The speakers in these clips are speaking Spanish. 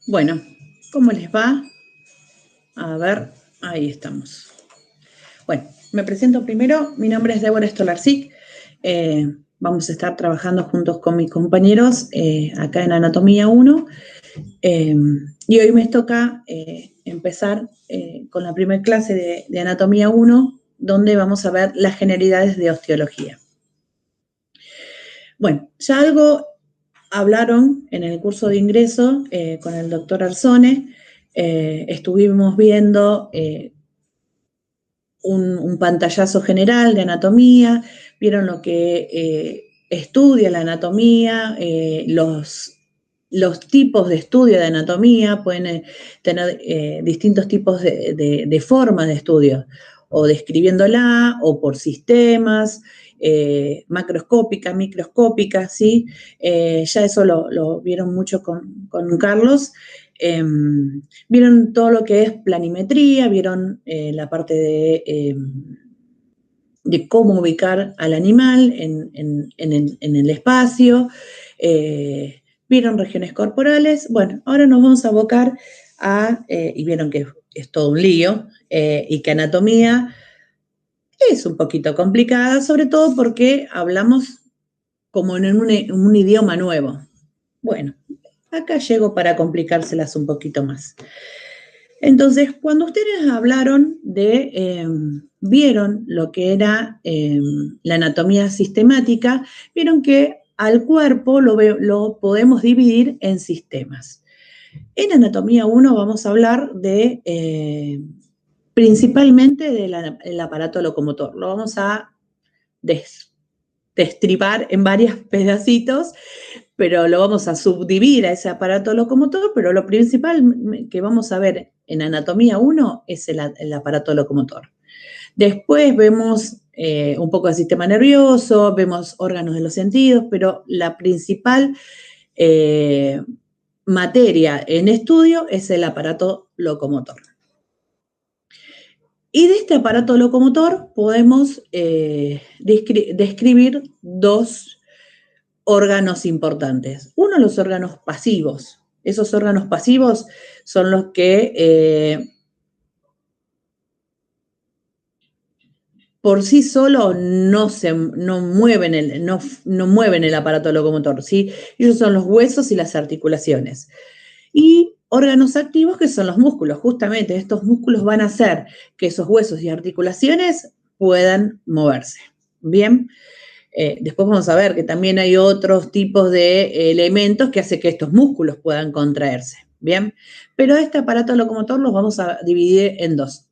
Bueno, ¿cómo les va? A ver, ahí estamos. Bueno, me presento primero. Mi nombre es Débora Stolarczyk. Vamos a estar trabajando juntos con mis compañeros acá en Anatomía 1. Y hoy me toca empezar con la primera clase de Anatomía 1, donde vamos a ver las generalidades de osteología. Bueno, ya algo hablaron en el curso de ingreso con el doctor Arzone. Estuvimos viendo un pantallazo general de anatomía, vieron lo que estudia la anatomía, los tipos de estudio de anatomía, pueden tener distintos tipos de formas de estudio, o describiéndola, o por sistemas, macroscópica, microscópica, ¿sí? Ya eso lo vieron mucho con Carlos. Vieron todo lo que es planimetría, vieron la parte de cómo ubicar al animal en el espacio, vieron regiones corporales. Bueno, ahora nos vamos a abocar y vieron que es todo un lío, y que anatomía es un poquito complicada, sobre todo porque hablamos como en un idioma nuevo. Bueno, acá llego para complicárselas un poquito más. Entonces, cuando ustedes hablaron vieron lo que era la anatomía sistemática, vieron que al cuerpo lo podemos dividir en sistemas. En Anatomía 1 vamos a hablar principalmente del aparato locomotor. Lo vamos a destripar en varios pedacitos, pero lo vamos a subdividir a ese aparato locomotor, pero lo principal que vamos a ver en Anatomía 1 es el aparato locomotor. Después vemos un poco de sistema nervioso, vemos órganos de los sentidos, pero la principal materia en estudio es el aparato locomotor. Y de este aparato locomotor podemos describir dos órganos importantes. Uno, los órganos pasivos. Esos órganos pasivos son los que por sí solos no mueven el aparato locomotor, ¿sí? Ellos son los huesos y las articulaciones. Y órganos activos, que son los músculos. Justamente estos músculos van a hacer que esos huesos y articulaciones puedan moverse. Bien. Después vamos a ver que también hay otros tipos de elementos que hacen que estos músculos puedan contraerse, ¿bien? Pero este aparato locomotor los vamos a dividir en dos,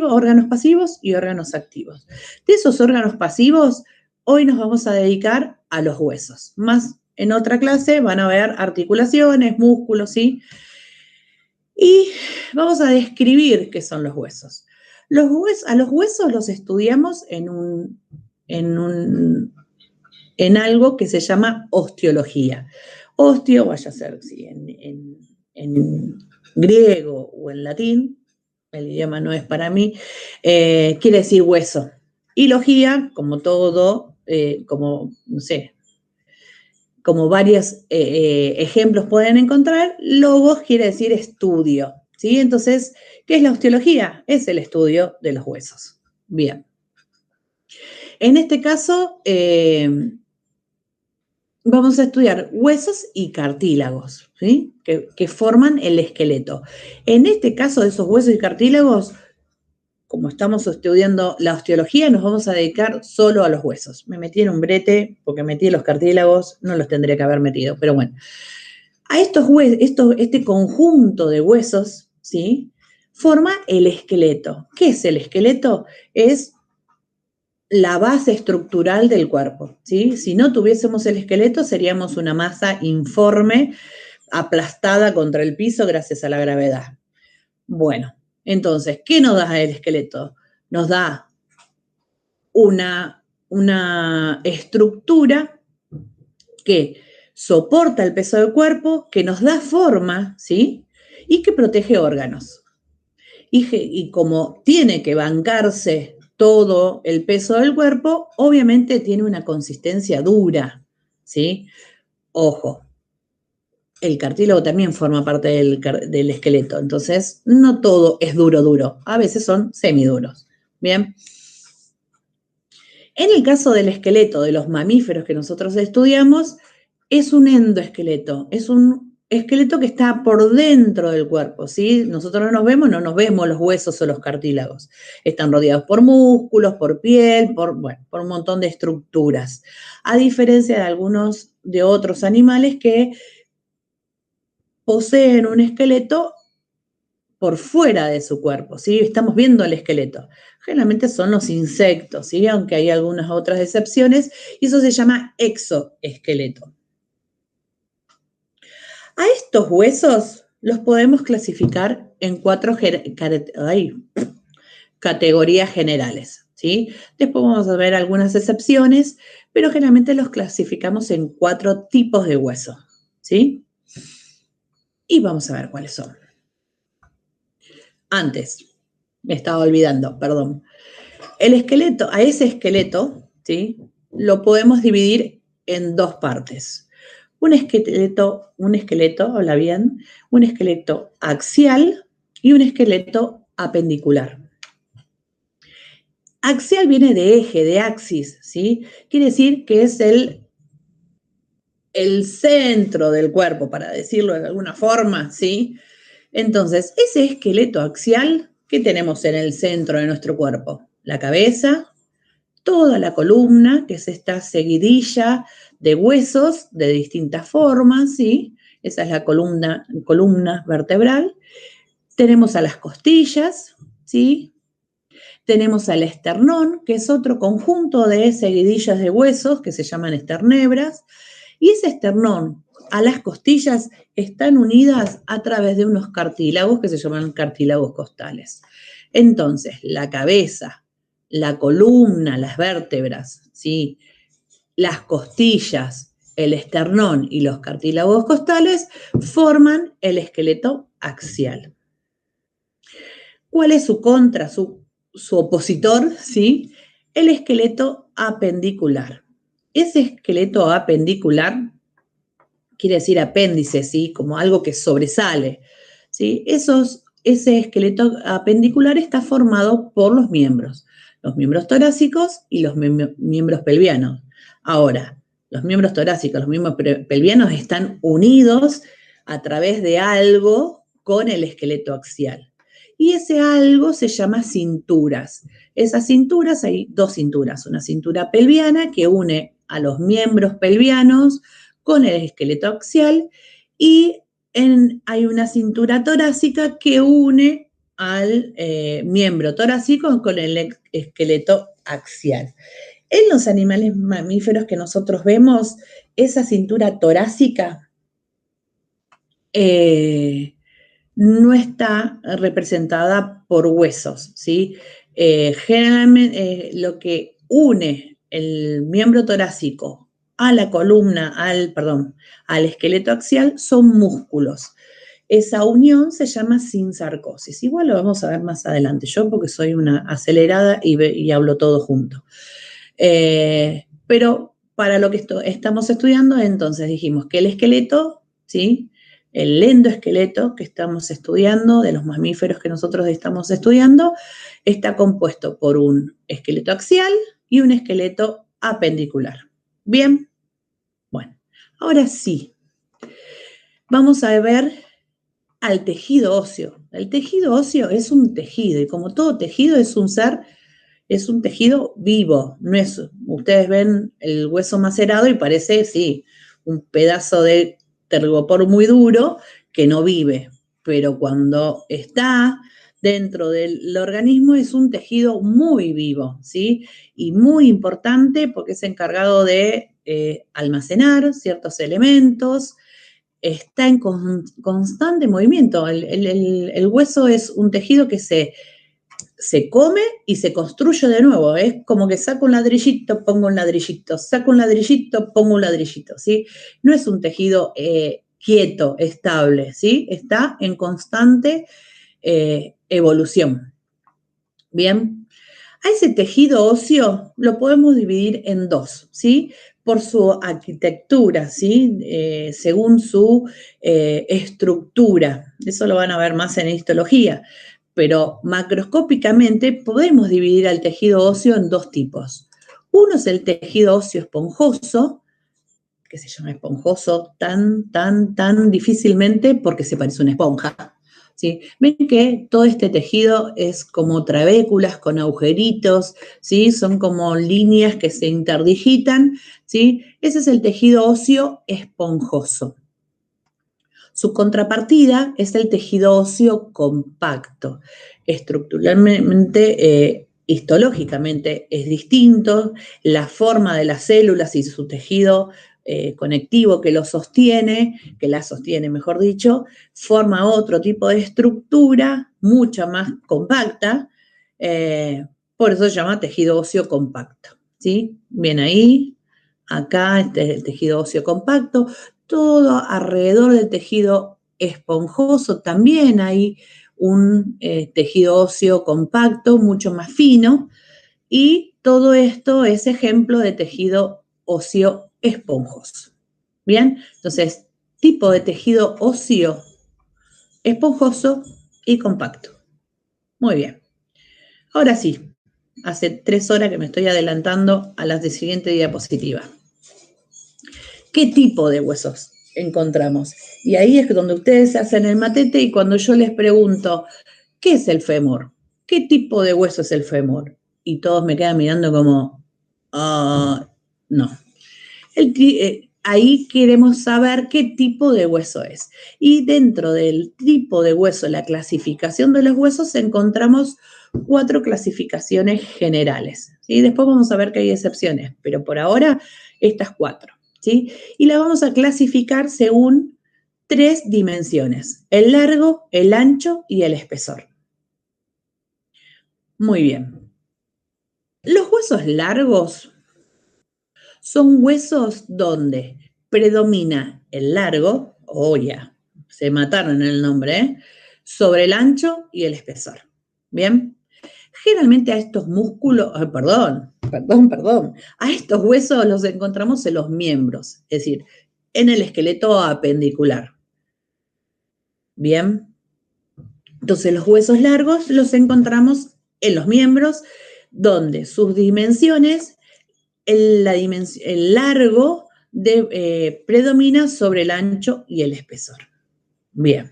órganos pasivos y órganos activos. De esos órganos pasivos, hoy nos vamos a dedicar a los huesos. Más en otra clase van a ver articulaciones, músculos, ¿sí? Y vamos a describir qué son los huesos. A los huesos los estudiamos en algo que se llama osteología. Osteo, vaya a ser si en griego o en latín, el idioma no es para mí, quiere decir hueso. Y logía, como todo, como, no sé, como varios ejemplos pueden encontrar, logos quiere decir estudio, ¿sí? Entonces, ¿qué es la osteología? Es el estudio de los huesos. Bien. En este caso, vamos a estudiar huesos y cartílagos, ¿sí? Que forman el esqueleto. En este caso de esos huesos y cartílagos, como estamos estudiando la osteología, nos vamos a dedicar solo a los huesos. Me metí en un brete porque metí los cartílagos, no los tendría que haber metido, pero bueno. A este conjunto de huesos, ¿sí? Forma el esqueleto. ¿Qué es el esqueleto? Es la base estructural del cuerpo, ¿sí? Si no tuviésemos el esqueleto, seríamos una masa informe, aplastada contra el piso gracias a la gravedad. Bueno, entonces, ¿qué nos da el esqueleto? Nos da una estructura que soporta el peso del cuerpo, que nos da forma, ¿sí? Y que protege órganos. Y como tiene que bancarse todo el peso del cuerpo, obviamente tiene una consistencia dura, ¿sí? Ojo, el cartílago también forma parte del esqueleto, entonces no todo es duro, a veces son semiduros. Bien. En el caso del esqueleto de los mamíferos que nosotros estudiamos, es un endoesqueleto, es un esqueleto que está por dentro del cuerpo, ¿sí? Nosotros no nos vemos los huesos o los cartílagos. Están rodeados por músculos, por piel, por un montón de estructuras. A diferencia de algunos de otros animales que poseen un esqueleto por fuera de su cuerpo, ¿sí? Estamos viendo el esqueleto. Generalmente son los insectos, ¿sí? Aunque hay algunas otras excepciones, y eso se llama exoesqueleto. A estos huesos los podemos clasificar en 4 categorías generales, ¿sí? Después vamos a ver algunas excepciones, pero generalmente los clasificamos en 4 tipos de huesos, ¿sí? Y vamos a ver cuáles son. Antes, me estaba olvidando, perdón. El esqueleto, a ese esqueleto, ¿sí? Lo podemos dividir en 2 partes. Un esqueleto, habla bien, un esqueleto axial y un esqueleto apendicular. Axial viene de eje, de axis, ¿sí? Quiere decir que es el centro del cuerpo, para decirlo de alguna forma, ¿sí? Entonces, ese esqueleto axial, ¿qué tenemos en el centro de nuestro cuerpo? La cabeza, toda la columna, que es esta seguidilla de huesos de distintas formas, ¿sí? Esa es la columna vertebral. Tenemos a las costillas, ¿sí? Tenemos al esternón, que es otro conjunto de seguidillas de huesos que se llaman esternebras. Y ese esternón a las costillas están unidas a través de unos cartílagos que se llaman cartílagos costales. Entonces, la cabeza, la columna, las vértebras, ¿sí? Las costillas, el esternón y los cartílagos costales forman el esqueleto axial. ¿Cuál es su contra, su opositor? ¿Sí? El esqueleto apendicular. Ese esqueleto apendicular quiere decir apéndice, ¿sí? Como algo que sobresale, ¿sí? Ese esqueleto apendicular está formado por los miembros torácicos y los miembros pelvianos. Ahora, los miembros torácicos, los miembros pelvianos están unidos a través de algo con el esqueleto axial. Y ese algo se llama cinturas. Esas cinturas, hay 2 cinturas, una cintura pelviana que une a los miembros pelvianos con el esqueleto axial y hay una cintura torácica que une al miembro torácico con el esqueleto axial. En los animales mamíferos que nosotros vemos, esa cintura torácica no está representada por huesos, ¿sí? Generalmente lo que une el miembro torácico a la columna, al esqueleto axial son músculos. Esa unión se llama sinsarcosis. Igual lo vamos a ver más adelante. Yo porque soy una acelerada y hablo todo junto. Pero para lo que estamos estudiando, entonces dijimos que el esqueleto, ¿sí? El endoesqueleto que estamos estudiando, de los mamíferos que nosotros estamos estudiando, está compuesto por un esqueleto axial y un esqueleto apendicular. Bien, bueno, ahora sí, vamos a ver al tejido óseo. El tejido óseo es un tejido y como todo tejido es un tejido vivo. No es, ustedes ven el hueso macerado y parece, sí, un pedazo de tergopor muy duro que no vive, pero cuando está dentro del organismo es un tejido muy vivo, ¿sí? Y muy importante porque es encargado de almacenar ciertos elementos, está en constante movimiento. El hueso es un tejido que se come y se construye de nuevo. Es como que saco un ladrillito, pongo un ladrillito, saco un ladrillito, pongo un ladrillito, ¿sí? No es un tejido quieto, estable, ¿sí? Está en constante evolución. Bien. A ese tejido óseo lo podemos dividir en 2, ¿sí? por su arquitectura, ¿sí? Según su estructura. Eso lo van a ver más en histología. Pero macroscópicamente podemos dividir al tejido óseo en dos tipos. Uno es el tejido óseo esponjoso, que se llama esponjoso tan difícilmente porque se parece a una esponja. ¿Sí? Ven que todo este tejido es como trabéculas con agujeritos, ¿sí? Son como líneas que se interdigitan, ¿sí? Ese es el tejido óseo esponjoso. Su contrapartida es el tejido óseo compacto. Estructuralmente, histológicamente es distinto, la forma de las células y su tejido conectivo que la sostiene, mejor dicho, forma otro tipo de estructura, mucho más compacta, por eso se llama tejido óseo compacto, ¿sí? Bien ahí, acá este es el tejido óseo compacto. Todo alrededor del tejido esponjoso también hay un tejido óseo compacto, mucho más fino, y todo esto es ejemplo de tejido óseo esponjoso. Bien, entonces, tipo de tejido óseo esponjoso y compacto. Muy bien. Ahora sí, hace 3 horas que me estoy adelantando a la siguiente diapositiva. ¿Qué tipo de huesos encontramos? Y ahí es donde ustedes hacen el matete y cuando yo les pregunto, ¿qué es el fémur? ¿Qué tipo de hueso es el fémur? Y todos me quedan mirando como, no. Ahí queremos saber qué tipo de hueso es. Y dentro del tipo de hueso, la clasificación de los huesos, encontramos 4 clasificaciones generales. ¿Sí? Después vamos a ver que hay excepciones, pero por ahora estas 4. ¿Sí? Y las vamos a clasificar según 3 dimensiones: el largo, el ancho y el espesor. Muy bien. Los huesos largos son huesos donde predomina el largo, ya, se mataron en el nombre, sobre el ancho y el espesor. ¿Bien? Generalmente a estos músculos, a estos huesos los encontramos en los miembros, es decir, en el esqueleto apendicular. ¿Bien? Entonces los huesos largos los encontramos en los miembros, donde sus dimensiones, el largo predomina sobre el ancho y el espesor. Bien.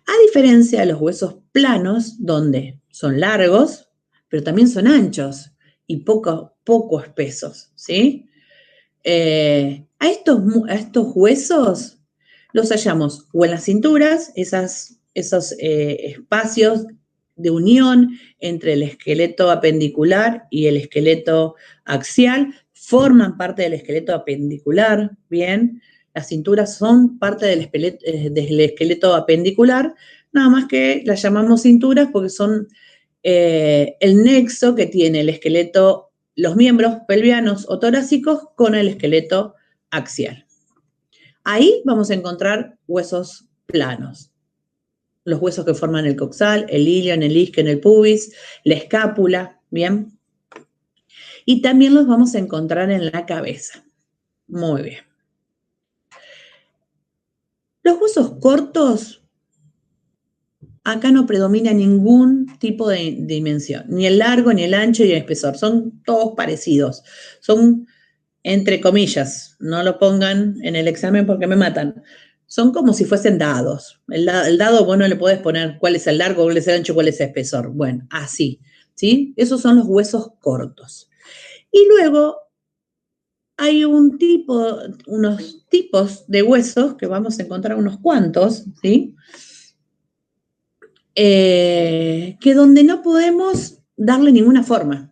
A diferencia de los huesos planos, donde son largos, pero también son anchos y poco espesos, ¿sí? A estos huesos los hallamos o en las cinturas, esos espacios de unión entre el esqueleto apendicular y el esqueleto axial, forman parte del esqueleto apendicular, ¿bien? Las cinturas son parte del esqueleto apendicular, nada más que las llamamos cinturas porque son el nexo que tiene el esqueleto, los miembros pelvianos o torácicos con el esqueleto axial. Ahí vamos a encontrar huesos planos. Los huesos que forman el coxal, el ilion, el isquion, el pubis, la escápula, ¿bien? Y también los vamos a encontrar en la cabeza. Muy bien. Los huesos cortos, acá no predomina ningún tipo de dimensión, ni el largo, ni el ancho, ni el espesor. Son todos parecidos. Son, entre comillas, no lo pongan en el examen porque me matan. Son como si fuesen dados. El dado, vos no le podés poner cuál es el largo, cuál es el ancho, cuál es el espesor. Bueno, así, ¿sí? Esos son los huesos cortos. Y luego hay unos tipos de huesos, que vamos a encontrar unos cuantos, ¿sí? Que donde no podemos darle ninguna forma.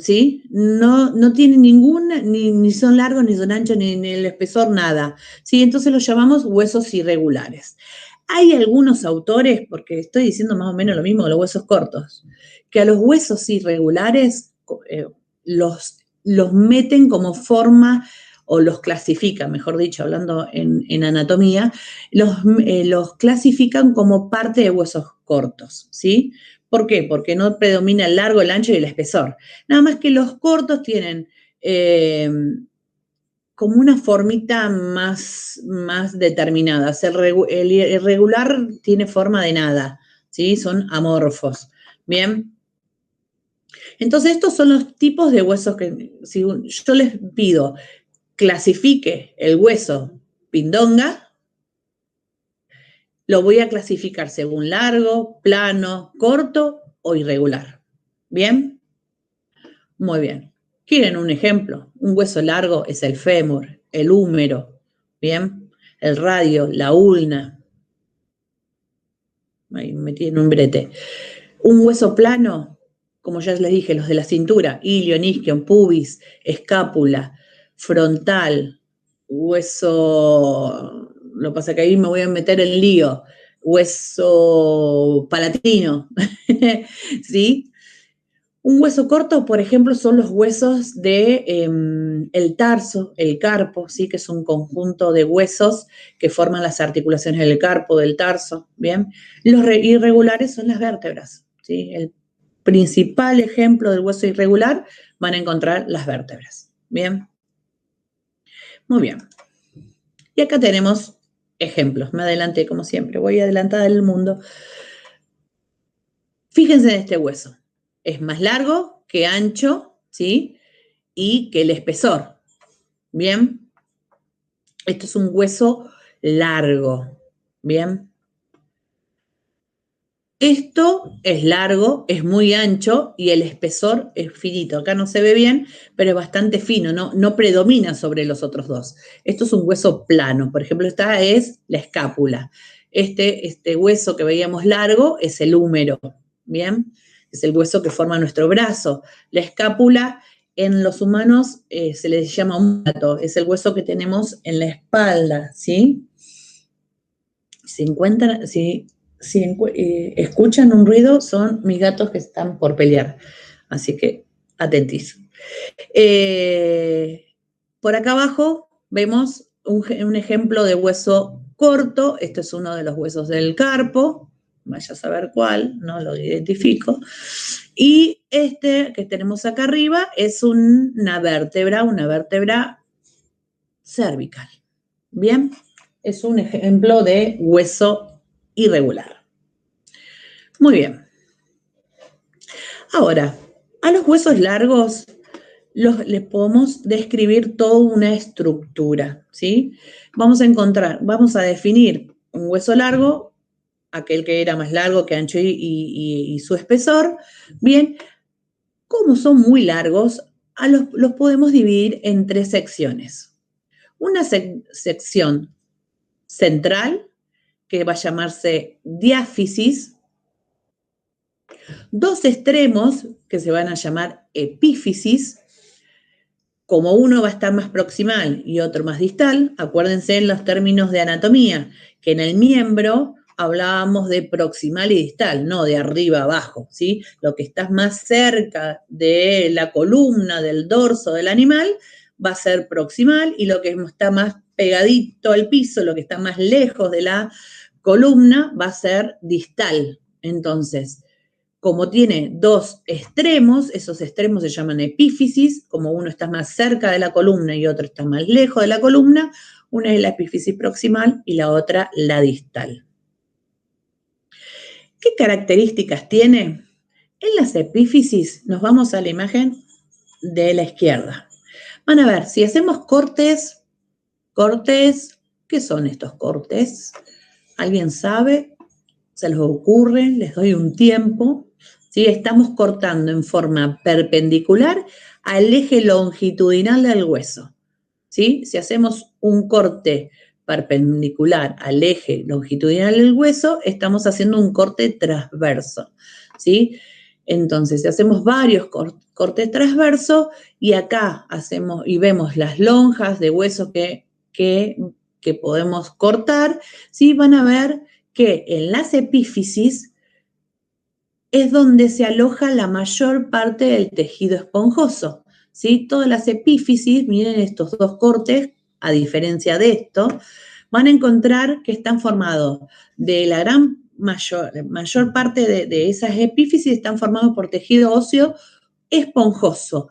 ¿Sí? No tienen ninguna, ni son largos, ni son anchos, ni el espesor, nada. ¿Sí? Entonces los llamamos huesos irregulares. Hay algunos autores, porque estoy diciendo más o menos lo mismo de los huesos cortos, que a los huesos irregulares los meten como forma, o los clasifican, mejor dicho, hablando en anatomía, los clasifican como parte de huesos cortos, ¿sí? ¿Por qué? Porque no predomina el largo, el ancho y el espesor. Nada más que los cortos tienen como una formita más determinada. El irregular tiene forma de nada, ¿sí? Son amorfos. Bien. Entonces, estos son los tipos de huesos que, si yo les pido, clasifique el hueso pindonga, lo voy a clasificar según largo, plano, corto o irregular. ¿Bien? Muy bien. ¿Quieren un ejemplo? Un hueso largo es el fémur, el húmero, ¿bien? El radio, la ulna. Ahí me metí en un brete. Un hueso plano, como ya les dije, los de la cintura, ilion, isquion, pubis, escápula, frontal, hueso, lo que pasa que ahí me voy a meter en lío, hueso palatino, ¿sí? Un hueso corto, por ejemplo, son los huesos de el tarso, el carpo, ¿sí? Que es un conjunto de huesos que forman las articulaciones del carpo, del tarso, ¿bien? Los irregulares son las vértebras, ¿sí? El principal ejemplo del hueso irregular van a encontrar las vértebras, ¿bien? Muy bien. Y acá tenemos ejemplos. Me adelanté, como siempre, voy adelantada del mundo. Fíjense en este hueso. Es más largo que ancho, ¿sí? Y que el espesor. Bien, esto es un hueso largo. Bien, esto es largo, es muy ancho y el espesor es finito. Acá no se ve bien, pero es bastante fino, no predomina sobre los otros dos. Esto es un hueso plano. Por ejemplo, esta es la escápula. Este hueso que veíamos largo es el húmero. Bien, es el hueso que forma nuestro brazo. La escápula en los humanos se les llama ómplato, es el hueso que tenemos en la espalda, ¿sí? Si escuchan un ruido, son mis gatos que están por pelear, así que atentísimo. Por acá abajo vemos un ejemplo de hueso corto, esto es uno de los huesos del carpo, vaya a saber cuál, no lo identifico. Y este que tenemos acá arriba es una vértebra cervical. Bien, es un ejemplo de hueso irregular. Muy bien. Ahora, a los huesos largos les podemos describir toda una estructura, ¿sí? Vamos a definir un hueso largo, aquel que era más largo que ancho y su espesor. Bien, como son muy largos, los podemos dividir en 3 secciones. Una sección central, que va a llamarse diáfisis, 2 extremos, que se van a llamar epífisis, como uno va a estar más proximal y otro más distal. Acuérdense en los términos de anatomía, que en el miembro hablábamos de proximal y distal, no de arriba a abajo, ¿sí? Lo que está más cerca de la columna, del dorso del animal, va a ser proximal, y lo que está más pegadito al piso, lo que está más lejos de la columna, va a ser distal. Entonces, como tiene 2 extremos, esos extremos se llaman epífisis, como uno está más cerca de la columna y otro está más lejos de la columna, una es la epífisis proximal y la otra la distal. ¿Qué características tiene? En las epífisis nos vamos a la imagen de la izquierda. Van a ver, si hacemos cortes, ¿qué son estos cortes? ¿Alguien sabe? ¿Se les ocurre? Les doy un tiempo. ¿Sí? Estamos cortando en forma perpendicular al eje longitudinal del hueso. ¿Sí? Si hacemos un corte perpendicular al eje longitudinal del hueso, estamos haciendo un corte transverso. ¿Sí? Entonces, si hacemos varios cortes transversos, y acá hacemos y vemos las lonjas de hueso que podemos cortar, ¿sí? Van a ver que en las epífisis es donde se aloja la mayor parte del tejido esponjoso, ¿sí? Todas las epífisis, miren estos 2 cortes, a diferencia de esto, van a encontrar que están formados de la mayor parte de esas epífisis están formados por tejido óseo esponjoso,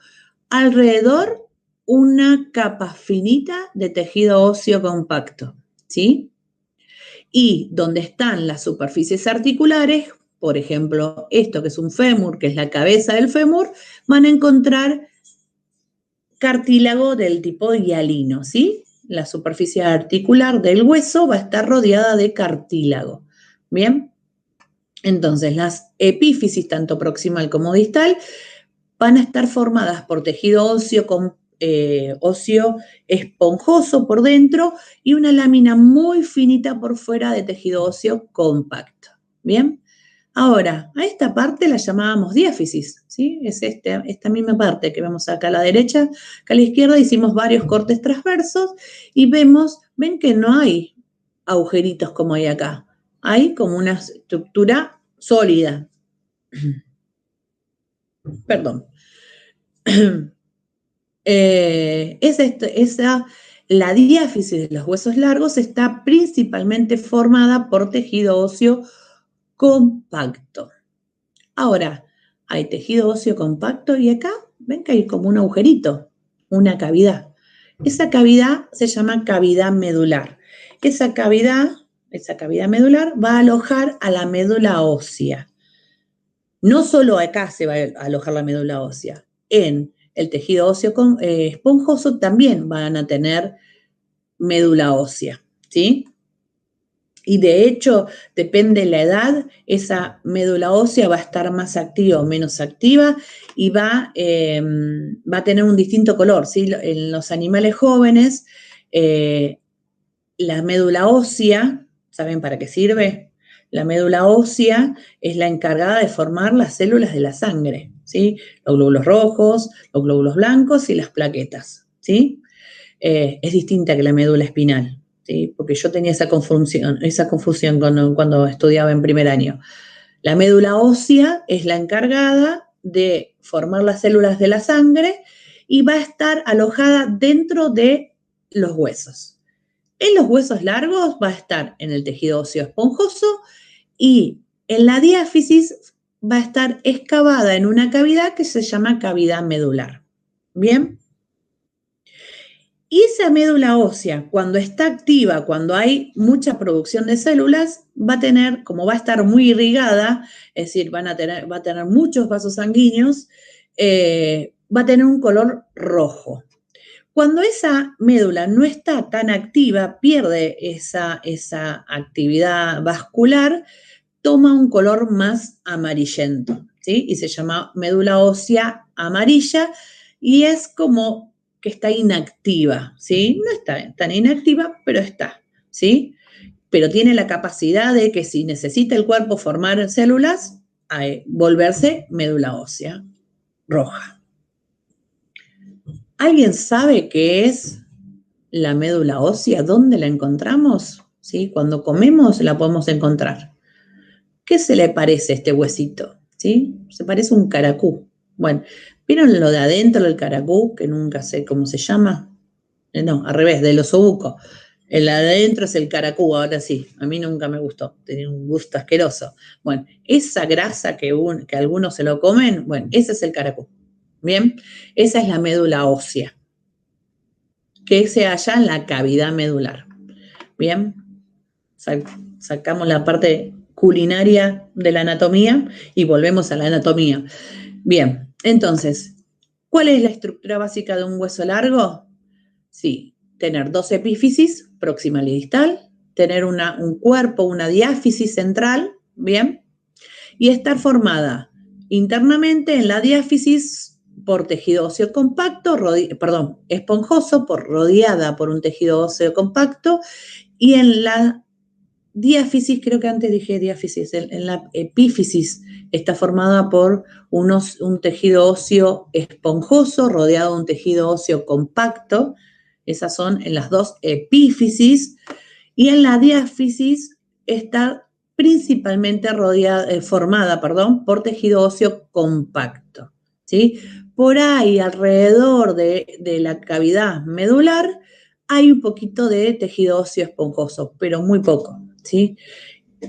alrededor una capa finita de tejido óseo compacto, ¿sí? Y donde están las superficies articulares, por ejemplo, esto que es un fémur, que es la cabeza del fémur, van a encontrar cartílago del tipo hialino, ¿sí? La superficie articular del hueso va a estar rodeada de cartílago, ¿bien? Entonces, las epífisis, tanto proximal como distal, van a estar formadas por tejido óseo esponjoso por dentro y una lámina muy finita por fuera de tejido óseo compacto. ¿Bien? Ahora, a esta parte la llamábamos diáfisis, ¿sí? Es esta misma parte que vemos acá a la derecha, acá a la izquierda hicimos varios cortes transversos y ven que no hay agujeritos como hay acá. Hay como una estructura sólida. Perdón. La diáfisis de los huesos largos está principalmente formada por tejido óseo compacto. Ahora, hay tejido óseo compacto y acá ven que hay como un agujerito, una cavidad. Esa cavidad se llama cavidad medular. Esa cavidad medular va a alojar a la médula ósea. No solo acá se va a alojar la médula ósea, en el tejido óseo esponjoso también van a tener médula ósea, ¿sí? Y de hecho, depende de la edad, esa médula ósea va a estar más activa o menos activa y va a tener un distinto color, ¿sí? En los animales jóvenes, la médula ósea, ¿saben para qué sirve? La médula ósea es la encargada de formar las células de la sangre, ¿sí? Los glóbulos rojos, los glóbulos blancos y las plaquetas, ¿sí? Es distinta que la médula espinal, ¿sí? Porque yo tenía esa confusión cuando estudiaba en primer año. La médula ósea es la encargada de formar las células de la sangre y va a estar alojada dentro de los huesos. En los huesos largos va a estar en el tejido óseo esponjoso y en la diáfisis va a estar excavada en una cavidad que se llama cavidad medular. ¿Bien? Y esa médula ósea, cuando está activa, cuando hay mucha producción de células, va a tener, como va a estar muy irrigada, es decir, va a tener muchos vasos sanguíneos, va a tener un color rojo. Cuando esa médula no está tan activa, pierde esa actividad vascular, toma un color más amarillento, ¿sí? Y se llama médula ósea amarilla y es como que está inactiva, ¿sí? No está tan inactiva, pero está, ¿sí? Pero tiene la capacidad de que si necesita el cuerpo formar células, volverse médula ósea roja. ¿Alguien sabe qué es la médula ósea? ¿Dónde la encontramos? ¿Sí? Cuando comemos la podemos encontrar. ¿Qué se le parece a este huesito? ¿Sí? Se parece a un caracú. Bueno, ¿vieron lo de adentro del caracú? Que nunca sé cómo se llama. No, al revés, del osobuco. El de adentro es el caracú, ahora sí. A mí nunca me gustó, tenía un gusto asqueroso. Bueno, esa grasa que algunos se lo comen, bueno, ese es el caracú. Bien, esa es la médula ósea, que se halla en la cavidad medular. Bien, sacamos la parte culinaria de la anatomía y volvemos a la anatomía. Bien, entonces, ¿cuál es la estructura básica de un hueso largo? Sí, tener dos epífisis, proximal y distal, tener un cuerpo, una diáfisis central, ¿bien? Y estar formada internamente en la diáfisis por tejido óseo compacto, esponjoso, rodeada por un tejido óseo compacto, y en la diáfisis, creo que antes dije diáfisis, en la epífisis está formada por un tejido óseo esponjoso rodeado de un tejido óseo compacto. Esas son en las dos epífisis. Y en la diáfisis está principalmente formada por tejido óseo compacto, ¿sí? Por ahí, alrededor de la cavidad medular, hay un poquito de tejido óseo esponjoso, pero muy poco, ¿sí?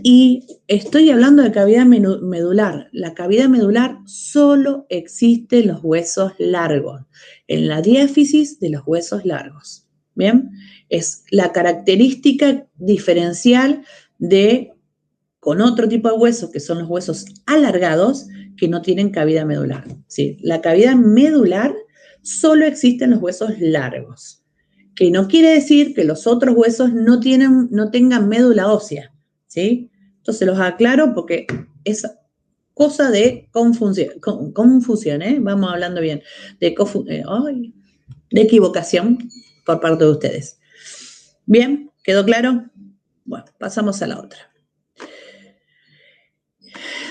Y estoy hablando de cavidad medular. La cavidad medular solo existe en los huesos largos, en la diáfisis de los huesos largos. ¿Bien? Es la característica diferencial con otro tipo de huesos, que son los huesos alargados, que no tienen cavidad medular. ¿Sí? La cavidad medular solo existe en los huesos largos, que no quiere decir que los otros huesos no tengan médula ósea. ¿Sí? Entonces los aclaro porque es cosa de confusión, ¿eh? Vamos hablando bien, de equivocación por parte de ustedes. ¿Bien? ¿Quedó claro? Bueno, pasamos a la otra.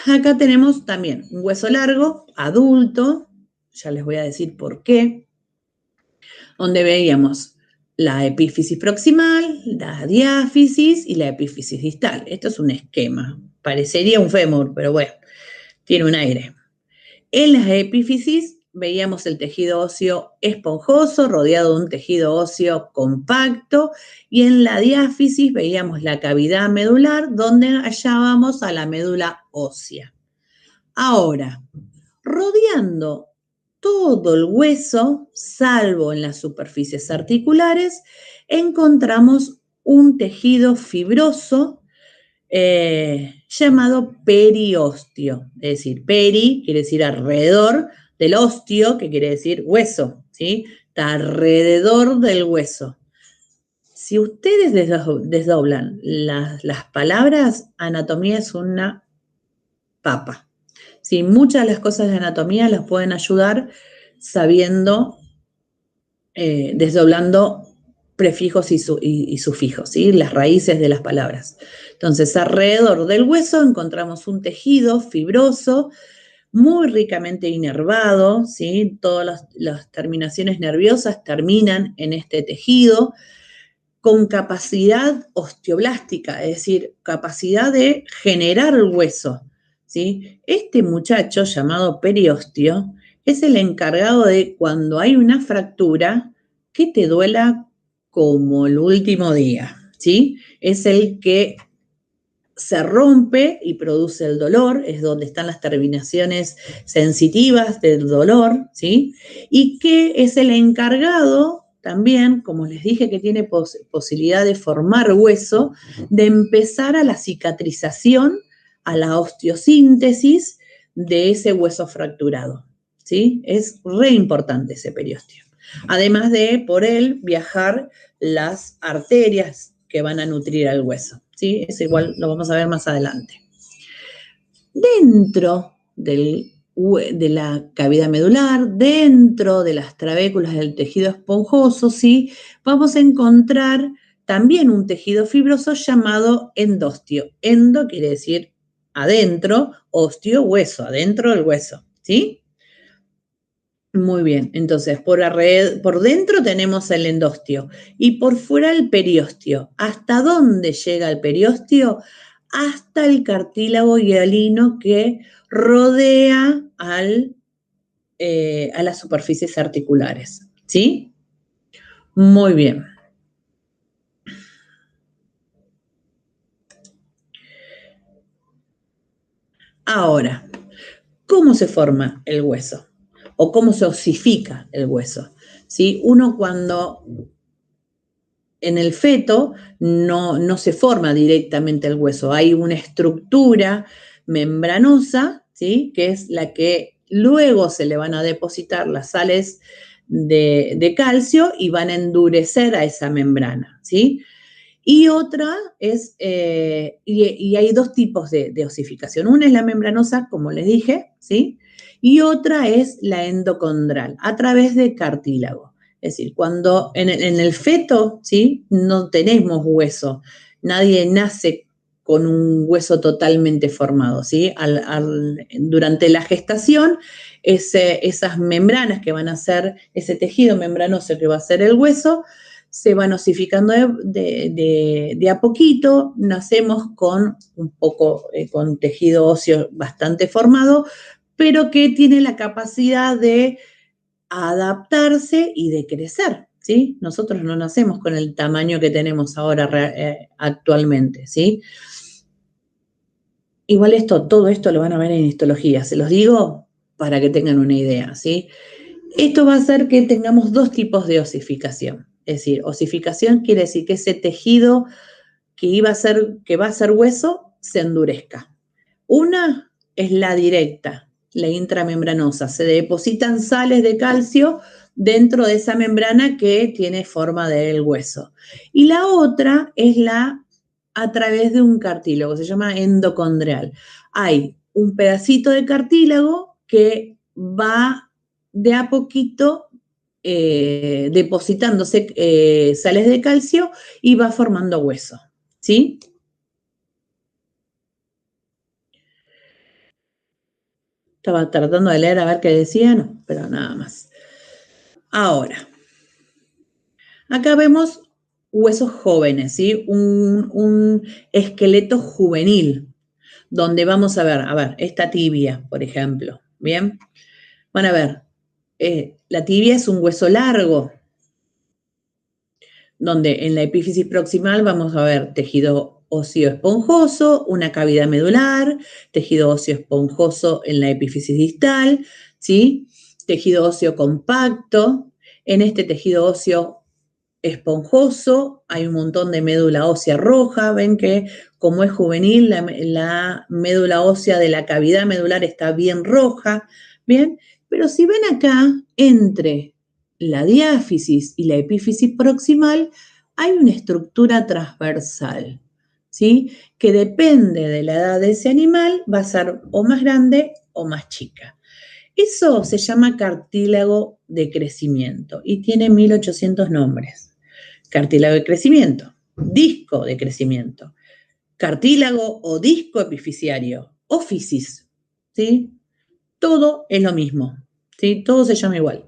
Acá tenemos también un hueso largo, adulto, ya les voy a decir por qué, donde veíamos la epífisis proximal, la diáfisis y la epífisis distal. Esto es un esquema, parecería un fémur, pero bueno, tiene un aire. En las epífisis veíamos el tejido óseo esponjoso rodeado de un tejido óseo compacto, y en la diáfisis veíamos la cavidad medular donde hallábamos a la médula ósea. Ahora, rodeando todo el hueso, salvo en las superficies articulares, encontramos un tejido fibroso llamado periostio. Es decir, peri quiere decir alrededor del ostio, que quiere decir hueso, ¿sí? Está alrededor del hueso. Si ustedes desdoblan las palabras, anatomía es una papa. ¿Sí? Muchas de las cosas de anatomía las pueden ayudar sabiendo, desdoblando prefijos y sufijos, ¿sí? Las raíces de las palabras. Entonces, alrededor del hueso encontramos un tejido fibroso, muy ricamente inervado, ¿sí? Todas las terminaciones nerviosas terminan en este tejido, con capacidad osteoblástica, es decir, capacidad de generar el hueso, ¿sí? Este muchacho llamado periostio es el encargado de, cuando hay una fractura, que te duela como el último día, ¿sí? Es el que se rompe y produce el dolor, es donde están las terminaciones sensitivas del dolor, ¿sí? Y que es el encargado también, como les dije, que tiene posibilidad de formar hueso, de empezar a la cicatrización, a la osteosíntesis de ese hueso fracturado, ¿sí? Es re importante ese periostio. Además de, por él, viajar las arterias que van a nutrir al hueso, ¿sí? Eso igual lo vamos a ver más adelante. Dentro de la cavidad medular, dentro de las trabéculas del tejido esponjoso, ¿sí? Vamos a encontrar también un tejido fibroso llamado endostio. Endo quiere decir adentro, ostio, hueso, adentro del hueso, ¿sí? Muy bien, entonces por dentro tenemos el endostio y por fuera el periostio. ¿Hasta dónde llega el periostio? Hasta el cartílago hialino que rodea a las superficies articulares, ¿sí? Muy bien. Ahora, ¿cómo se forma el hueso? ¿O cómo se osifica el hueso? ¿Sí? Uno cuando en el feto no se forma directamente el hueso, hay una estructura membranosa, ¿sí? Que es la que luego se le van a depositar las sales de calcio y van a endurecer a esa membrana, ¿sí? Y otra es, y hay dos tipos de osificación. Una es la membranosa, como les dije, ¿sí? Y otra es la endocondral, a través de cartílago. Es decir, cuando en el feto, ¿sí? No tenemos hueso. Nadie nace con un hueso totalmente formado, ¿sí? Durante la gestación, esas membranas que van a ser, ese tejido membranoso que va a ser el hueso, se van osificando de a poquito, nacemos con un poco, con tejido óseo bastante formado, pero que tiene la capacidad de adaptarse y de crecer, ¿sí? Nosotros no nacemos con el tamaño que tenemos ahora actualmente, ¿sí? Igual todo esto lo van a ver en histología, se los digo para que tengan una idea, ¿sí? Esto va a hacer que tengamos dos tipos de osificación. Es decir, osificación quiere decir que ese tejido que va a ser hueso se endurezca. Una es la directa, la intramembranosa. Se depositan sales de calcio dentro de esa membrana que tiene forma del hueso. Y la otra es la a través de un cartílago, se llama endocondrial. Hay un pedacito de cartílago que va de a poquito depositándose sales de calcio y va formando hueso, ¿sí? Estaba tratando de leer a ver qué decían, pero nada más. Ahora, acá vemos huesos jóvenes, ¿sí? Un esqueleto juvenil, donde vamos a ver, esta tibia, por ejemplo, ¿bien? Van a ver, la tibia es un hueso largo, donde en la epífisis proximal vamos a ver tejido óseo esponjoso, una cavidad medular, tejido óseo esponjoso en la epífisis distal, ¿sí? Tejido óseo compacto. En este tejido óseo esponjoso hay un montón de médula ósea roja. Ven que como es juvenil, la médula ósea de la cavidad medular está bien roja, ¿bien? Pero si ven acá, entre la diáfisis y la epífisis proximal, hay una estructura transversal, ¿sí? Que depende de la edad de ese animal, va a ser o más grande o más chica. Eso se llama cartílago de crecimiento y tiene 1800 nombres. Cartílago de crecimiento, disco de crecimiento, cartílago o disco epificiario, ofisis, ¿sí? Todo es lo mismo, ¿sí? Todo se llama igual.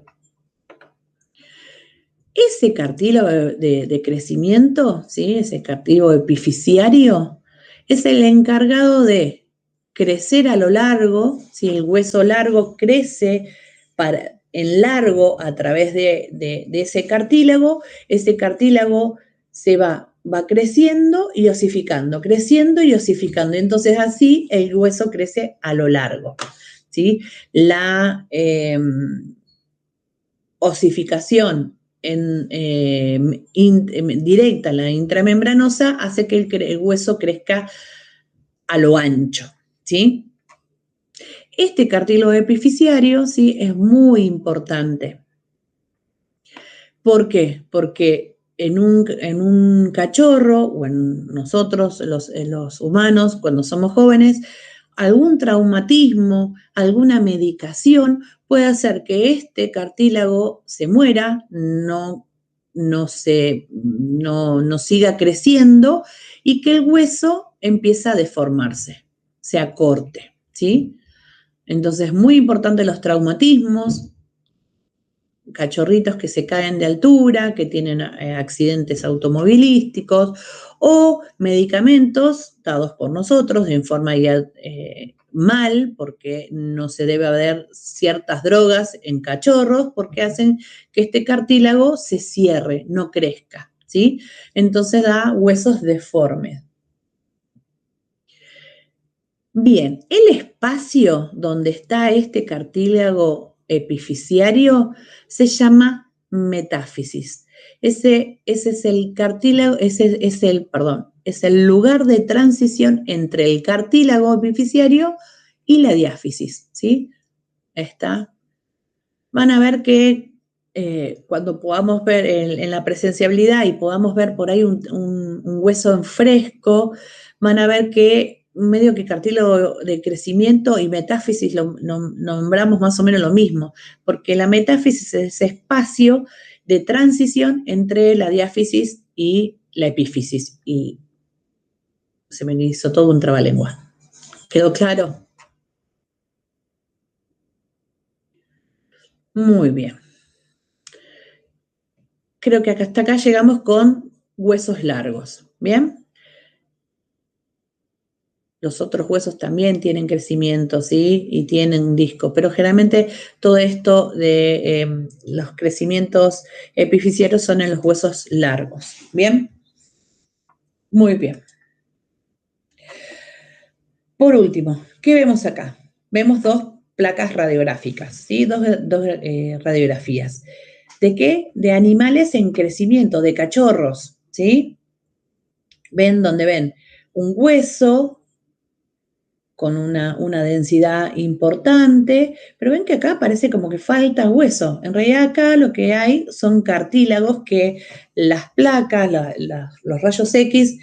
Ese cartílago de crecimiento, ¿sí? Ese cartílago epificiario, es el encargado de crecer a lo largo, si el hueso largo crece en largo a través de ese cartílago se va creciendo y osificando, creciendo y osificando. Entonces así el hueso crece a lo largo, ¿sí? La osificación directa, la intramembranosa, hace que el hueso crezca a lo ancho, ¿sí? Este cartílago epificiario, ¿sí? Es muy importante. ¿Por qué? Porque en un cachorro o en nosotros, los humanos, cuando somos jóvenes, algún traumatismo, alguna medicación puede hacer que este cartílago se muera, no siga creciendo y que el hueso empiece a deformarse, se acorte, ¿sí? Entonces, es muy importante los traumatismos, cachorritos que se caen de altura, que tienen accidentes automovilísticos o medicamentos dados por nosotros en forma mal, porque no se debe haber ciertas drogas en cachorros porque hacen que este cartílago se cierre, no crezca, ¿sí? Entonces da huesos deformes. Bien, el espacio donde está este cartílago epificiario se llama metáfisis. Ese es el cartílago, es el lugar de transición entre el cartílago epificiario y la diáfisis, ¿sí? Está. Van a ver que cuando podamos ver en la presenciabilidad y podamos ver por ahí un hueso en fresco, van a ver que medio que cartílago de crecimiento y metáfisis lo nombramos más o menos lo mismo, porque la metáfisis es ese espacio de transición entre la diáfisis y la epífisis. Y se me hizo todo un trabalengua. ¿Quedó claro? Muy bien. Creo que hasta acá llegamos con huesos largos. ¿Bien? Los otros huesos también tienen crecimiento, ¿sí? Y tienen disco, pero generalmente todo esto de los crecimientos epificiarios son en los huesos largos. ¿Bien? Muy bien. Por último, ¿qué vemos acá? Vemos dos placas radiográficas, ¿sí? Dos radiografías. ¿De qué? De animales en crecimiento, de cachorros, ¿sí? Ven donde ven un hueso con una densidad importante, pero ven que acá parece como que falta hueso. En realidad acá lo que hay son cartílagos que las placas, los rayos X,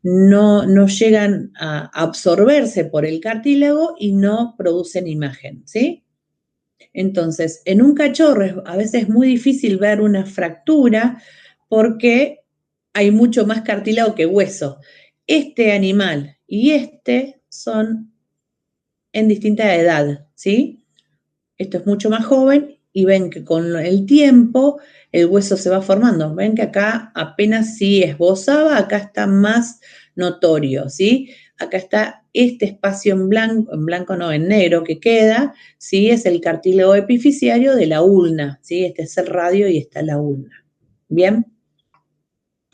no llegan a absorberse por el cartílago y no producen imagen, ¿sí? Entonces, en un cachorro a veces es muy difícil ver una fractura porque hay mucho más cartílago que hueso. Este animal y este son en distinta edad, ¿sí? Esto es mucho más joven y ven que con el tiempo el hueso se va formando. Ven que acá apenas sí esbozaba, acá está más notorio, ¿sí? Acá está este espacio en blanco no, en negro que queda, ¿sí? Es el cartílago epifisiario de la ulna, ¿sí? Este es el radio y está la ulna. ¿Bien?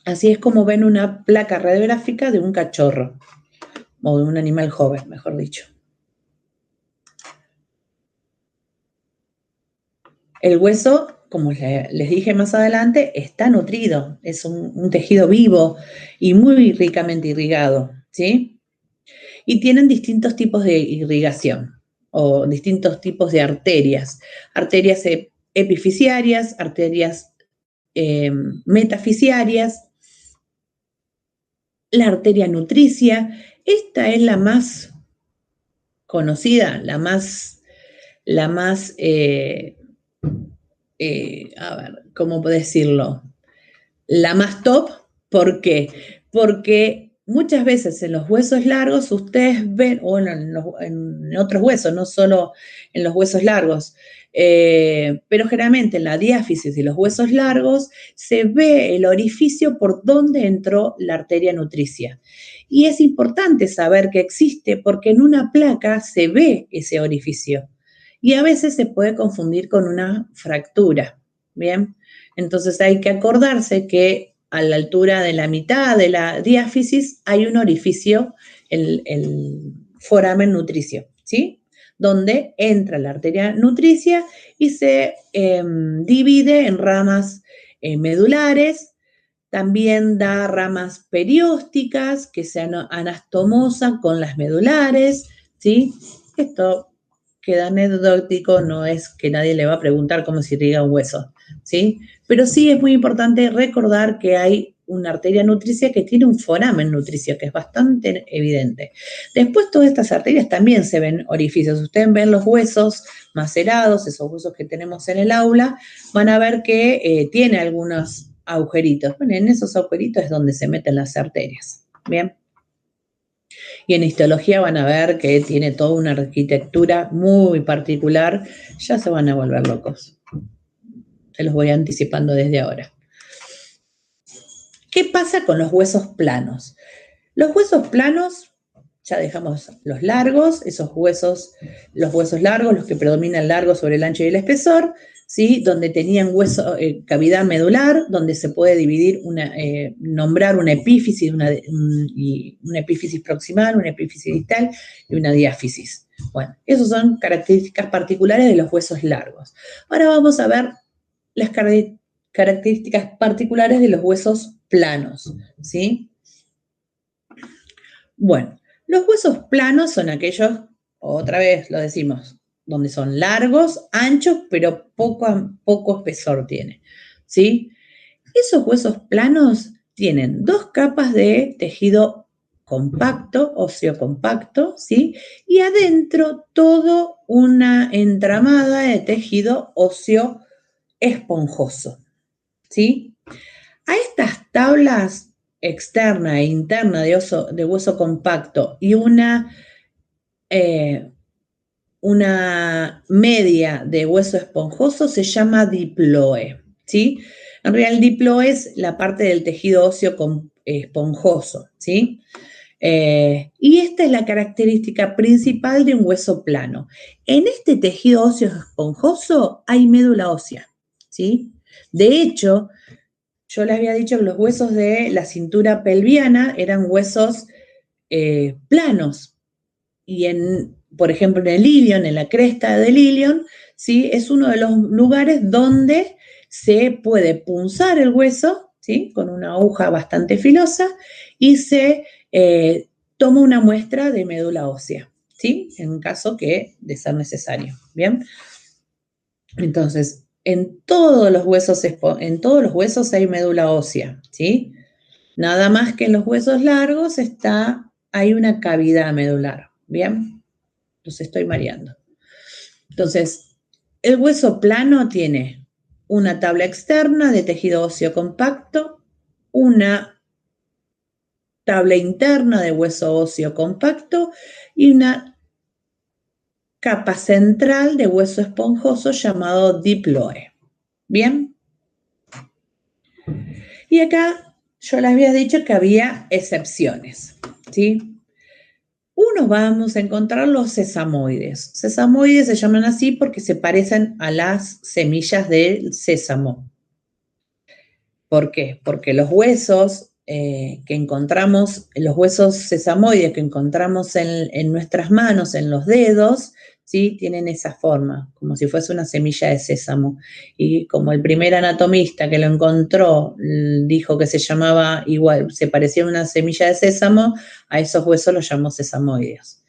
Así es como ven una placa radiográfica de un cachorro, o de un animal joven, mejor dicho. El hueso, como les dije más adelante, está nutrido, es un tejido vivo y muy ricamente irrigado, ¿sí? Y tienen distintos tipos de irrigación o distintos tipos de arterias. Arterias epifisiarias, arterias metafisiarias, la arteria nutricia. Esta es la más conocida, a ver, ¿cómo puedo decirlo? La más top, ¿por qué? Porque muchas veces en los huesos largos ustedes ven, o en otros huesos, no solo en los huesos largos, pero generalmente en la diáfisis de los huesos largos se ve el orificio por donde entró la arteria nutricia. Y es importante saber que existe porque en una placa se ve ese orificio y a veces se puede confundir con una fractura, ¿bien? Entonces hay que acordarse que a la altura de la mitad de la diáfisis hay un orificio, el foramen nutricio, ¿sí? Donde entra la arteria nutricia y se divide en ramas medulares, también da ramas periósticas que se anastomosan con las medulares, ¿sí? Esto queda anecdótico, no es que nadie le va a preguntar cómo se irriga un hueso, ¿sí? Pero sí es muy importante recordar que hay una arteria nutricia que tiene un foramen nutricio, que es bastante evidente. Después todas estas arterias también se ven orificios. Ustedes ven los huesos macerados, esos huesos que tenemos en el aula, van a ver que tiene algunos agujeritos. Bueno, en esos agujeritos es donde se meten las arterias, ¿bien? Y en histología van a ver que tiene toda una arquitectura muy particular. Ya se van a volver locos. Se los voy anticipando desde ahora. ¿Qué pasa con los huesos planos? Los huesos planos, ya dejamos los largos, los huesos largos, los que predominan largos sobre el ancho y el espesor, ¿sí? Donde tenían cavidad medular, donde se puede dividir, nombrar una epífisis, una epífisis proximal, una epífisis distal y una diáfisis. Bueno, esas son características particulares de los huesos largos. Ahora vamos a ver las características particulares de los huesos planos, ¿sí? Bueno, los huesos planos son aquellos, otra vez lo decimos, donde son largos, anchos, pero poco espesor tiene, ¿sí? Esos huesos planos tienen dos capas de tejido compacto, óseo compacto, ¿sí? Y adentro toda una entramada de tejido óseo esponjoso, ¿sí? A estas tablas externa e interna de hueso compacto y una media de hueso esponjoso se llama diploe, ¿sí? En realidad el diploe es la parte del tejido óseo esponjoso, ¿sí? Y esta es la característica principal de un hueso plano. En este tejido óseo esponjoso hay médula ósea, ¿sí? De hecho, yo les había dicho que los huesos de la cintura pelviana eran huesos planos. por ejemplo, en el ilion, en la cresta del ilion, ¿sí? Es uno de los lugares donde se puede punzar el hueso, ¿sí? Con una aguja bastante filosa y se toma una muestra de médula ósea, ¿sí? En caso de ser necesario, ¿bien? Entonces, en todos los huesos hay médula ósea, ¿sí? Nada más que en los huesos largos hay una cavidad medular, ¿bien? Los estoy mareando. Entonces, el hueso plano tiene una tabla externa de tejido óseo compacto, una tabla interna de hueso óseo compacto y una capa central de hueso esponjoso llamado diploe. ¿Bien? Y acá yo les había dicho que había excepciones, ¿sí? Uno vamos a encontrar los sesamoides. Sesamoides se llaman así porque se parecen a las semillas del sésamo. ¿Por qué? Porque los huesos los huesos sesamoides que encontramos en nuestras manos, en los dedos, ¿sí? Tienen esa forma, como si fuese una semilla de sésamo. Y como el primer anatomista que lo encontró dijo que se llamaba igual, se parecía a una semilla de sésamo, a esos huesos los llamó sesamoides.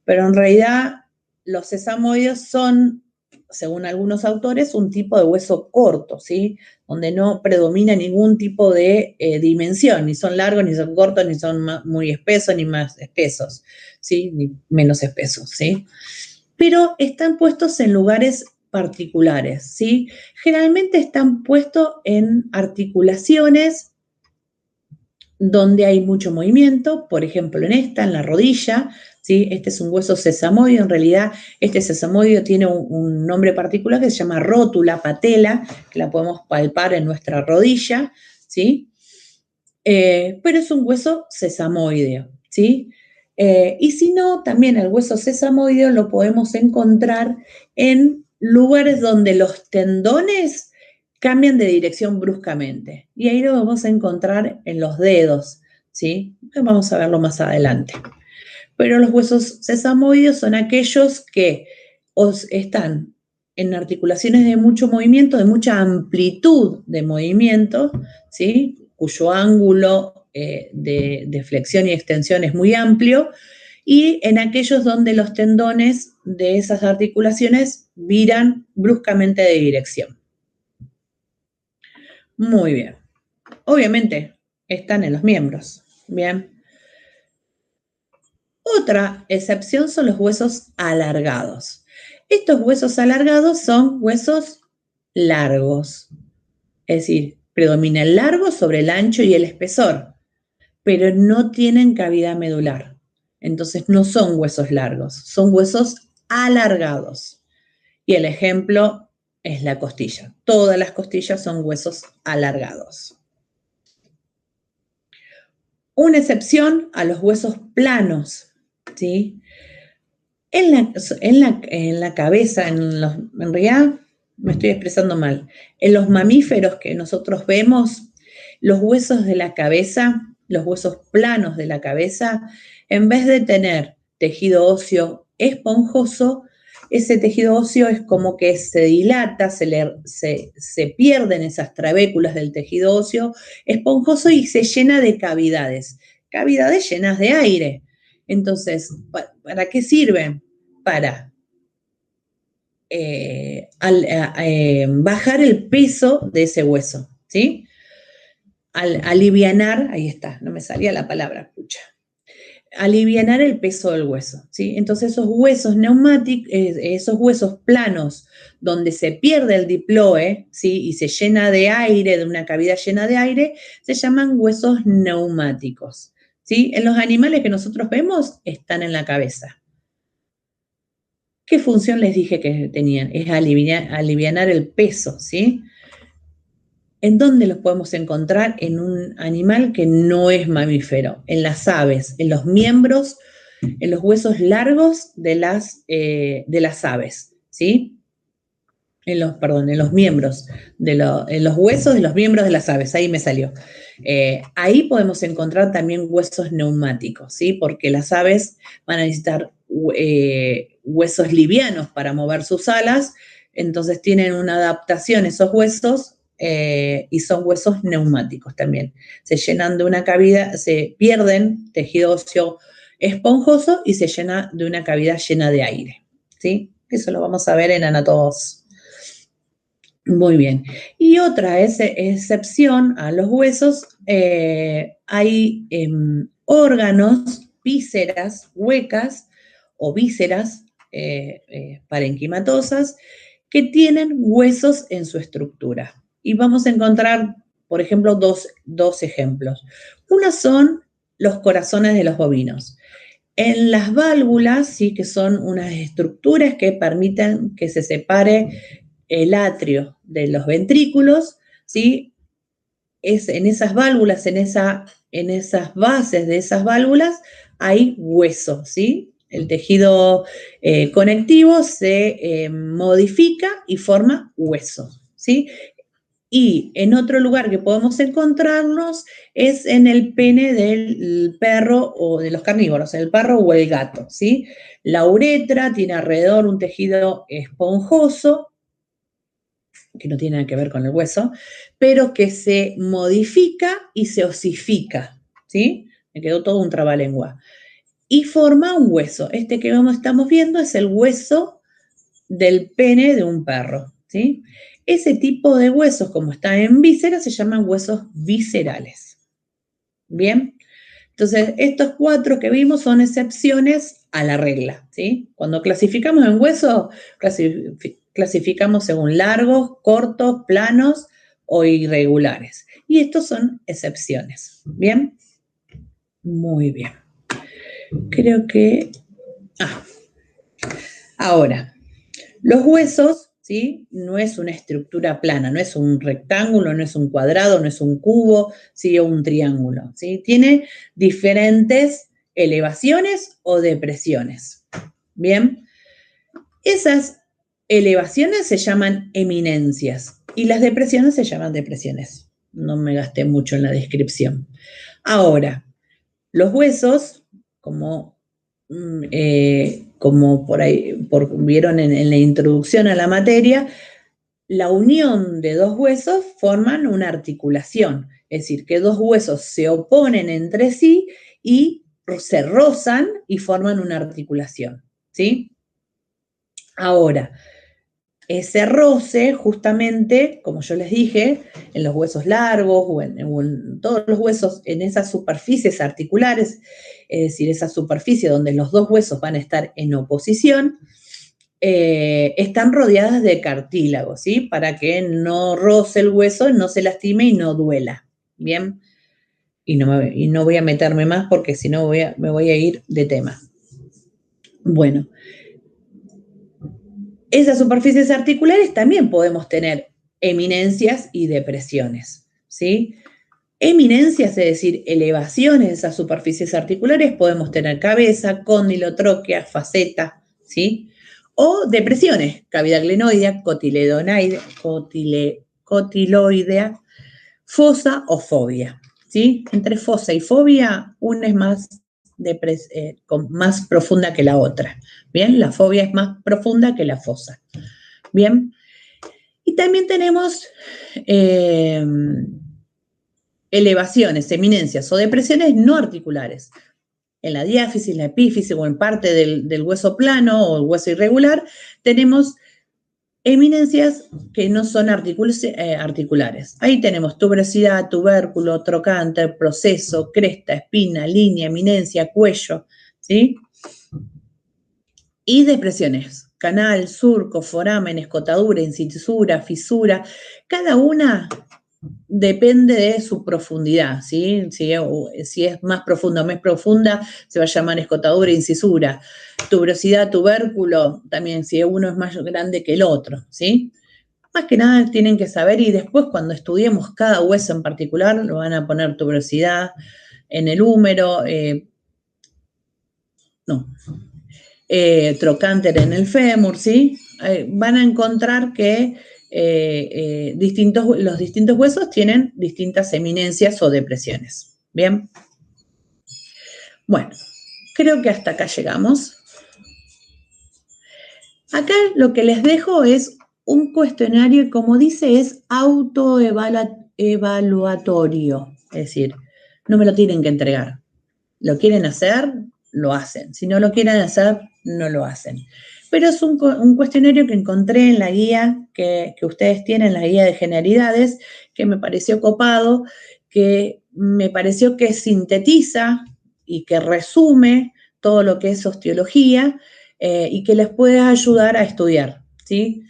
Pero en realidad los sesamoides son, según algunos autores, un tipo de hueso corto, ¿sí? Donde no predomina ningún tipo de dimensión, ni son largos, ni son cortos, ni son muy espesos, ni más espesos, ¿sí? Ni menos espesos, ¿sí? Pero están puestos en lugares particulares, ¿sí? Generalmente están puestos en articulaciones donde hay mucho movimiento, por ejemplo en la rodilla, ¿sí? Este es un hueso sesamoide, en realidad este sesamoide tiene un nombre particular que se llama rótula patela, que la podemos palpar en nuestra rodilla, ¿sí? Pero es un hueso sesamoideo, ¿sí? Y si no, también el hueso sesamoideo lo podemos encontrar en lugares donde los tendones cambian de dirección bruscamente. Y ahí lo vamos a encontrar en los dedos, ¿sí? Vamos a verlo más adelante. Pero los huesos sesamoideos son aquellos que están en articulaciones de mucho movimiento, de mucha amplitud de movimiento, ¿sí? Cuyo ángulo de flexión y extensión es muy amplio, y en aquellos donde los tendones de esas articulaciones viran bruscamente de dirección. Muy bien. Obviamente están en los miembros. Bien. Otra excepción son los huesos alargados. Estos huesos alargados son huesos largos. Es decir, predomina el largo sobre el ancho y el espesor, pero no tienen cavidad medular. Entonces no son huesos largos, son huesos alargados. Y el ejemplo es la costilla. Todas las costillas son huesos alargados. Una excepción a los huesos planos, ¿sí? En la cabeza, en realidad me estoy expresando mal, en los mamíferos que nosotros vemos, los huesos de la cabeza, los huesos planos de la cabeza, en vez de tener tejido óseo esponjoso, ese tejido óseo es como que se dilata, se pierden esas trabéculas del tejido óseo esponjoso y se llena de cavidades llenas de aire. Entonces, ¿para qué sirven? Para bajar el peso de ese hueso, ¿sí? Alivianar, ahí está, no me salía la palabra, pucha. Alivianar el peso del hueso, ¿sí? Entonces esos huesos neumáticos, esos huesos planos donde se pierde el diploe, ¿sí? Y se llena de aire, de una cavidad llena de aire, se llaman huesos neumáticos, ¿sí? En los animales que nosotros vemos están en la cabeza. ¿Qué función les dije que tenían? Es alivianar el peso, ¿sí? ¿En dónde los podemos encontrar? En un animal que no es mamífero, en las aves, en los miembros, en los huesos largos de las aves, ¿sí? En los miembros, en los huesos de los miembros de las aves, ahí me salió. Ahí podemos encontrar también huesos neumáticos, ¿sí? Porque las aves van a necesitar huesos livianos para mover sus alas, entonces tienen una adaptación esos huesos y son huesos neumáticos también. Se llenan de una cavidad, se pierden tejido óseo esponjoso y se llena de una cavidad llena de aire, ¿sí? Eso lo vamos a ver en anatomía. Muy bien. Y otra excepción a los huesos, hay órganos, vísceras huecas o vísceras parenquimatosas que tienen huesos en su estructura. Y vamos a encontrar, por ejemplo, dos ejemplos. Una son los corazones de los bovinos. En las válvulas, sí, que son unas estructuras que permiten que se separe el atrio de los ventrículos, ¿sí? Es en esas válvulas, en esas bases de esas válvulas, hay hueso, ¿sí? El tejido conectivo se modifica y forma hueso, ¿sí? Y en otro lugar que podemos encontrarnos es en el pene del perro o de los carnívoros, el perro o el gato, ¿sí? La uretra tiene alrededor un tejido esponjoso, que no tiene nada que ver con el hueso, pero que se modifica y se osifica, ¿sí? Me quedó todo un trabalengua. Y forma un hueso. Este que estamos viendo es el hueso del pene de un perro, ¿sí? Ese tipo de huesos, como está en vísceras, se llaman huesos viscerales. ¿Bien? Entonces, estos 4 que vimos son excepciones a la regla, ¿sí? Cuando clasificamos en huesos, clasificamos según largos, cortos, planos o irregulares. Y estos son excepciones. ¿Bien? Muy bien. Creo que... ahora, los huesos, ¿sí? No es una estructura plana, no es un rectángulo, no es un cuadrado, no es un cubo, ¿sí? O un triángulo, ¿sí? Tiene diferentes elevaciones o depresiones. Bien, esas elevaciones se llaman eminencias y las depresiones se llaman depresiones. No me gasté mucho en la descripción. Ahora, los huesos, como por ahí vieron en la introducción a la materia, la unión de dos huesos forman una articulación, es decir, que dos huesos se oponen entre sí y se rozan y forman una articulación, ¿sí? Ahora, ese roce, justamente, como yo les dije, en los huesos largos o en todos los huesos, en esas superficies articulares, es decir, esa superficie donde los dos huesos van a estar en oposición, están rodeadas de cartílago, ¿sí? Para que no roce el hueso, no se lastime y no duela, ¿bien? Y no voy a meterme más porque si no me voy a ir de tema. Bueno, esas superficies articulares también podemos tener eminencias y depresiones, ¿sí? Eminencias, es decir, elevaciones de esas superficies articulares, podemos tener cabeza, cóndilo, tróquea, faceta, ¿sí? O depresiones, cavidad glenoidea, cotiloidea, fosa o fobia, ¿sí? Entre fosa y fobia, una es más profunda que la otra, ¿bien? La fobia es más profunda que la fosa, ¿bien? Y también tenemos elevaciones, eminencias o depresiones no articulares. En la diáfisis, la epífisis o en parte del hueso plano o el hueso irregular, tenemos eminencias que no son articulares. Ahí tenemos tuberosidad, tubérculo, trocánter, proceso, cresta, espina, línea, eminencia, cuello, ¿sí? Y depresiones, canal, surco, foramen, escotadura, incisura, fisura, cada una depende de su profundidad, ¿sí? Si es más profunda o más profunda, se va a llamar escotadura, incisura. Tuberosidad, tubérculo, también si uno es más grande que el otro, ¿sí? Más que nada tienen que saber y después cuando estudiemos cada hueso en particular, lo van a poner tuberosidad en el húmero, trocánter en el fémur, ¿sí? Van a encontrar que los distintos huesos tienen distintas eminencias o depresiones. Bien. Bueno, creo que hasta acá llegamos. Acá lo que les dejo es un cuestionario y, como dice, es autoevaluatorio. Es decir, no me lo tienen que entregar. Lo quieren hacer, lo hacen. Si no lo quieren hacer, no lo hacen. Pero es un cuestionario que encontré en la guía que ustedes tienen, la guía de generalidades, que me pareció copado, que me pareció que sintetiza y que resume todo lo que es osteología, y que les puede ayudar a estudiar, ¿sí?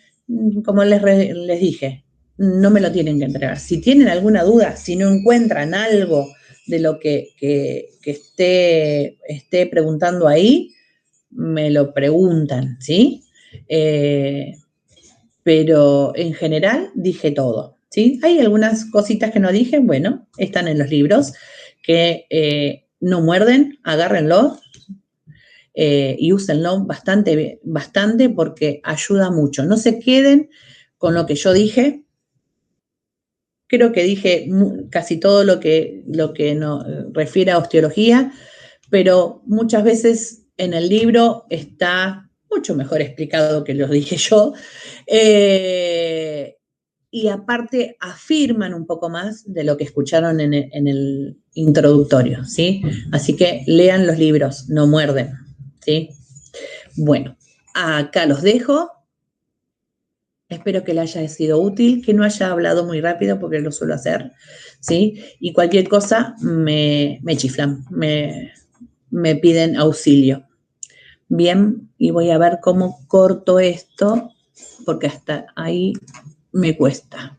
Como les dije, no me lo tienen que entregar. Si tienen alguna duda, si no encuentran algo de lo que esté preguntando ahí, me lo preguntan, ¿sí? Pero en general dije todo, ¿sí? Hay algunas cositas que no dije, bueno, están en los libros, que no muerden, agárrenlo, y úsenlo bastante, bastante, porque ayuda mucho. No se queden con lo que yo dije. Creo que dije casi todo lo que no refiere a osteología, pero muchas veces en el libro está mucho mejor explicado que lo dije yo. Y aparte afirman un poco más de lo que escucharon en el introductorio, ¿sí? Así que lean los libros, no muerden, ¿sí? Bueno, acá los dejo. Espero que le haya sido útil, que no haya hablado muy rápido porque lo suelo hacer, ¿sí? Y cualquier cosa me chiflan, me piden auxilio. Bien, y voy a ver cómo corto esto, porque hasta ahí me cuesta.